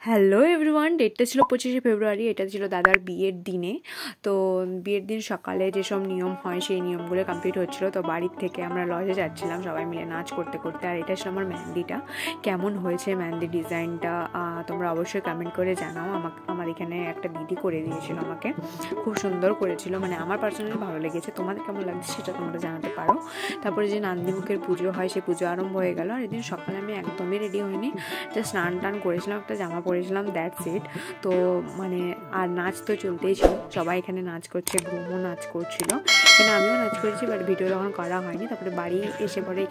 Hello everyone, ডেটটা ছিল 25শে ফেব্রুয়ারি। এটা ছিল দাদার বিয়ের দিনে। তো বিয়ের দিন সকালে যেসব নিয়ম হয় সেই নিয়মগুলো কমপ্লিট হচ্ছিলো। তো বাড়ির থেকে আমরা লজে যাচ্ছিলাম সবাই মিলে নাচ করতে করতে। আর এটা ছিল আমার মেহেন্দিটা। কেমন হয়েছে মেহেন্দি ডিজাইনটা তোমরা অবশ্যই কমেন্ট করে জানাও। আমার এখানে একটা দিদি করে দিয়েছিল, আমাকে খুব সুন্দর করেছিল, মানে আমার পার্সোনালি ভালো লেগেছে। তোমাদের কেমন লাগছে সেটা তোমরা জানাতে পারো। তারপরে যে নান্দিমুখের পুজো হয় সেই পুজো আরম্ভ হয়ে গেল। আর এদিন সকালে আমি একদমই রেডি হইনি, জাস্ট স্নান টান করেছিলাম, একটা জামা পরেছিলাম, দ্যাটস ইট। তো মানে আর নাচ তো চলতেই ছিল, সবাই এখানে নাচ করছে, গ্রুমও নাচ করছিল, এখানে আমিও নাচ করেছি, বাট ভিডিও তখন করা হয়নি। তারপরে বাড়ি এসে পরে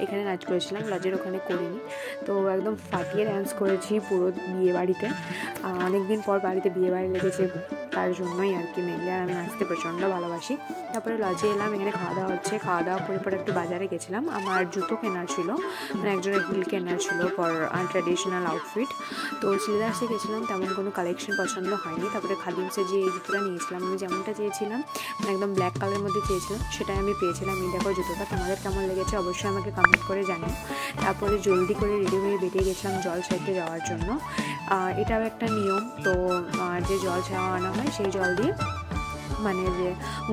এখানে নাচ করেছিলাম, লজের ওখানে করিনি। তো একদম ফাটিয়ে ডান্স করেছি পুরো বিয়ে বাড়িতে। অনেকদিন পর বাড়িতে বিয়ে বাড়ি লেগেছে, তার জন্যই আর কি মেনলি। আর আমি নাচতে প্রচণ্ড ভালোবাসি। তারপরে লজে এলাম, এখানে খাওয়া দাওয়া হচ্ছে। খাওয়া দাওয়া করে পরে একটু বাজারে গেছিলাম, আমার জুতো কেনার ছিল, মানে একজনের হিল কেনার ছিল ফর ট্র্যাডিশনাল আউটফিট। তো সিলেদার্সে গেছিলাম, তেমন কোনো কালেকশন পছন্দ হয়নি। তারপরে খাদিমসে যে এই জুতোটা নিয়েছিলাম, আমি যেমনটা চেয়েছিলাম, মানে একদম ব্ল্যাক কালারের মধ্যে চেয়েছিলাম, সেটাই আমি পেয়েছিলাম। এই দেখো জুতোটা, তোমাদের কেমন লেগেছে অবশ্যই আমাকে কমেন্ট করে জানাও। তারপরে জলদি করে রেডি হয়ে বেরিয়ে গেছিলাম জল ছাইতে যাওয়ার জন্য। এটাও একটা নিয়ম। তো যে জল ছাওয়া আনা হয় সেই জল দিয়ে মানে যে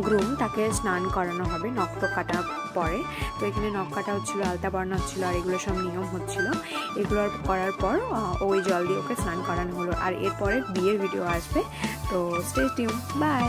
গ্রুম তাকে স্নান করানো হবে নখ টক কাটার পরে। তো এখানে নখ কাটা হচ্ছিলো, আলতা পরানো হচ্ছিলো, আর এগুলো সব নিয়ম হচ্ছিলো। এগুলো করার পর ওই জল দিয়ে ওকে স্নান করানো হলো। আর এরপরে বিয়ের ভিডিও আসবে, তো স্টে টিউন, বাই।